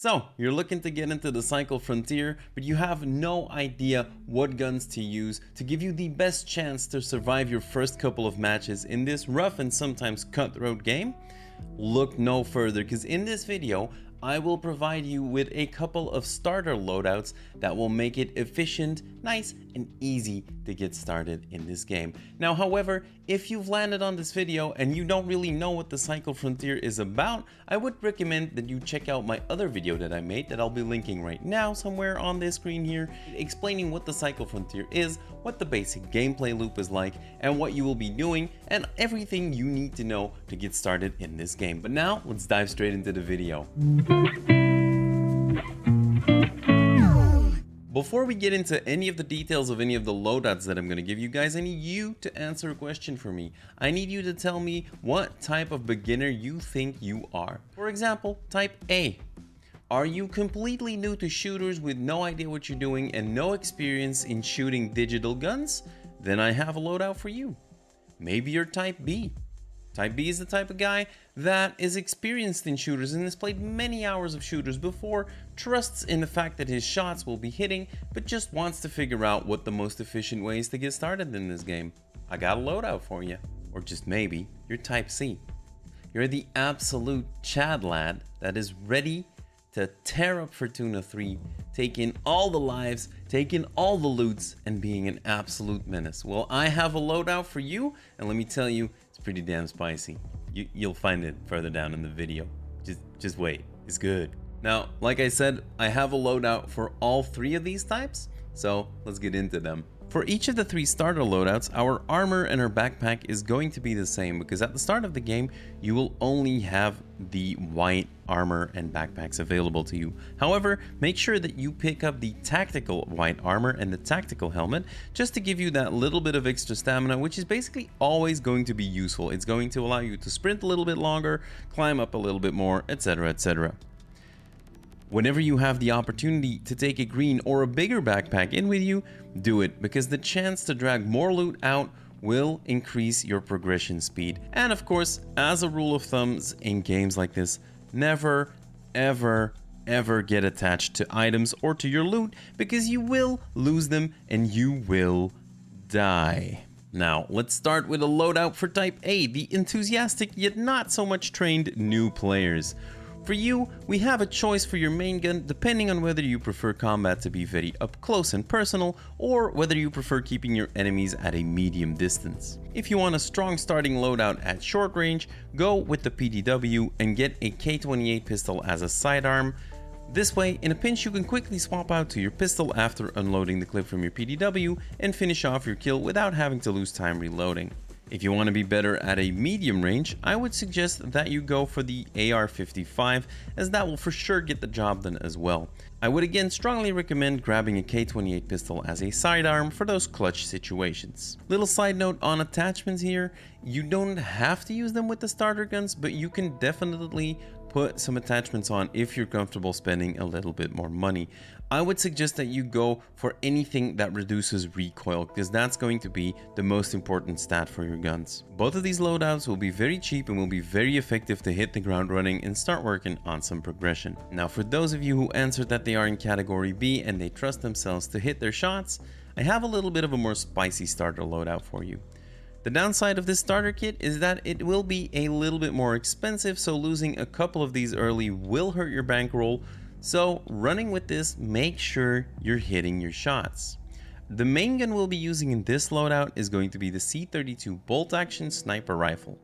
So, you're looking to get into the cycle frontier, but you have no idea what guns to use to give you the best chance to survive your first couple of matches in this rough and sometimes cutthroat game? Look no further, because in this video, I will provide you with a couple of starter loadouts that will make it efficient, nice, and easy to get started in this game. Now, however, if you've landed on this video and you don't really know what the Cycle Frontier is about, I would recommend that you check out my other video that I made that I'll be linking right now somewhere on this screen here, explaining what the Cycle Frontier is, what the basic gameplay loop is like, and what you will be doing, and everything you need to know to get started in this game. But now, let's dive straight into the video. Before we get into any of the details of any of the loadouts that I'm going to give you guys, I need you to answer a question for me. I need you to tell me what type of beginner you think you are. For example, type A. Are you completely new to shooters with no idea what you're doing and no experience in shooting digital guns? Then I have a loadout for you. Maybe you're type B. Type B is the type of guy that is experienced in shooters and has played many hours of shooters before, trusts in the fact that his shots will be hitting, but just wants to figure out what the most efficient way is to get started in this game. I got a loadout for you. Or just maybe, you're type C. You're the absolute Chad lad that is ready to tear up Fortuna 3, take in all the lives, take in all the loots, and being an absolute menace. Well, I have a loadout for you, and let me tell you, it's pretty damn spicy. You'll find it further down in the video. Just wait, it's good. Now, like I said, I have a loadout for all three of these types, so let's get into them. For each of the three starter loadouts, our armor and our backpack is going to be the same because at the start of the game, you will only have the white armor and backpacks available to you. However, make sure that you pick up the tactical white armor and the tactical helmet just to give you that little bit of extra stamina, which is basically always going to be useful. It's going to allow you to sprint a little bit longer, climb up a little bit more, etc., etc. Whenever you have the opportunity to take a green or a bigger backpack in with you, do it, because the chance to drag more loot out will increase your progression speed. And of course, as a rule of thumbs in games like this, never, ever get attached to items or to your loot, because you will lose them and you will die. Now, let's start with a loadout for type A, the enthusiastic yet not so much trained new players. For you, we have a choice for your main gun depending on whether you prefer combat to be very up close and personal or whether you prefer keeping your enemies at a medium distance. If you want a strong starting loadout at short range, go with the PDW and get a K28 pistol as a sidearm. This way, in a pinch, you can quickly swap out to your pistol after unloading the clip from your PDW and finish off your kill without having to lose time reloading. If you want to be better at a medium range, I would suggest that you go for the AR-55, as that will for sure get the job done as well. I would again strongly recommend grabbing a K28 pistol as a sidearm for those clutch situations. Little side note on attachments here, you don't have to use them with the starter guns, but you can definitely put some attachments on if you're comfortable spending a little bit more money. I would suggest that you go for anything that reduces recoil, because that's going to be the most important stat for your guns. Both of these loadouts will be very cheap and will be very effective to hit the ground running and start working on some progression. Now, for those of you who answered that they are in category B and they trust themselves to hit their shots, I have a little bit of a more spicy starter loadout for you. The downside of this starter kit is that it will be a little bit more expensive, so losing a couple of these early will hurt your bankroll. So running with this, make sure you're hitting your shots. The main gun we'll be using in this loadout is going to be the C32 bolt action sniper rifle.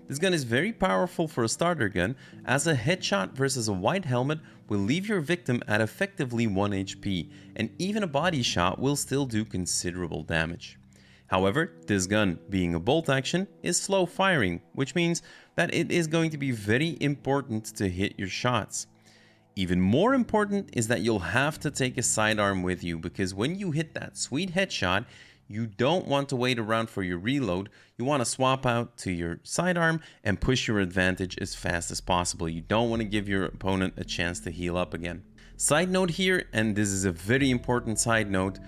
This gun is very powerful for a starter gun, as a headshot versus a white helmet will leave your victim at effectively 1 HP, and even a body shot will still do considerable damage. However, this gun, being a bolt action, is slow firing, which means that it is going to be very important to hit your shots. Even more important is that you'll have to take a sidearm with you, because when you hit that sweet headshot, you don't want to wait around for your reload. You want to swap out to your sidearm and push your advantage as fast as possible. You don't want to give your opponent a chance to heal up again. Side note here, and this is a very important side note,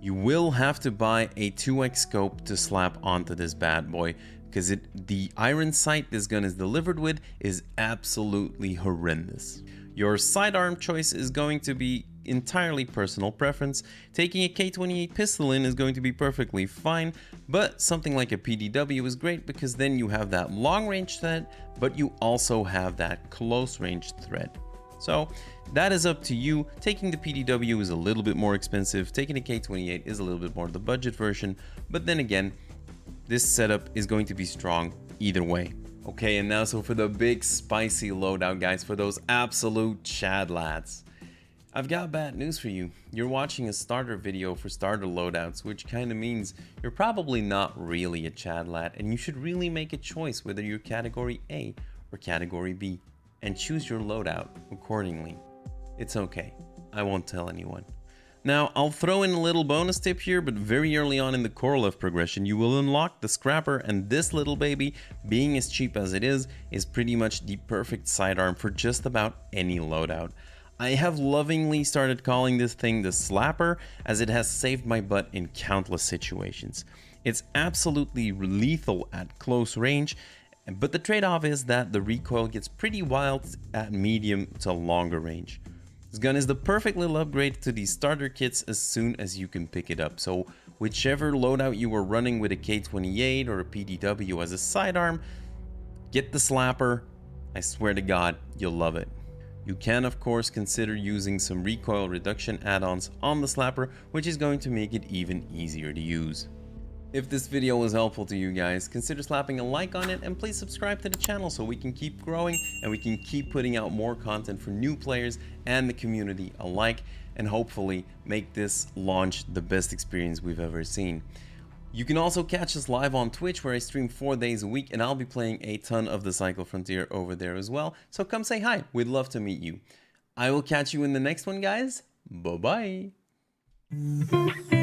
you will have to buy a 2x scope to slap onto this bad boy, because the iron sight this gun is delivered with is absolutely horrendous. Your sidearm choice is going to be entirely personal preference. Taking a K28 pistol in is going to be perfectly fine, but something like a PDW is great because then you have that long range threat, but you also have that close range threat. So that is up to you. Taking the PDW is a little bit more expensive. Taking a K28 is a little bit more the budget version, but then again, this setup is going to be strong either way. Okay, and now so for the big spicy loadout, guys, for those absolute Chad lads. I've got bad news for you. You're watching a starter video for starter loadouts, which kind of means you're probably not really a Chad lad, and you should really make a choice whether you're category A or category B, and choose your loadout accordingly. It's okay, I won't tell anyone. Now, I'll throw in a little bonus tip here, but very early on in the Korolev progression, you will unlock the Scrapper, and this little baby, being as cheap as it is pretty much the perfect sidearm for just about any loadout. I have lovingly started calling this thing the Slapper, as it has saved my butt in countless situations. It's absolutely lethal at close range, but the trade-off is that the recoil gets pretty wild at medium to longer range. This gun is the perfect little upgrade to these starter kits as soon as you can pick it up, so whichever loadout you were running with a K28 or a PDW as a sidearm, get the Slapper. I swear to God, you'll love it. You can of course consider using some recoil reduction add-ons on the Slapper, which is going to make it even easier to use. If this video was helpful to you guys, consider slapping a like on it, and please subscribe to the channel so we can keep growing and we can keep putting out more content for new players and the community alike, and hopefully make this launch the best experience we've ever seen. You can also catch us live on Twitch, where I stream 4 days a week, and I'll be playing a ton of the Cycle Frontier over there as well, so come say hi, we'd love to meet you. I will catch you in the next one, guys. Bye bye.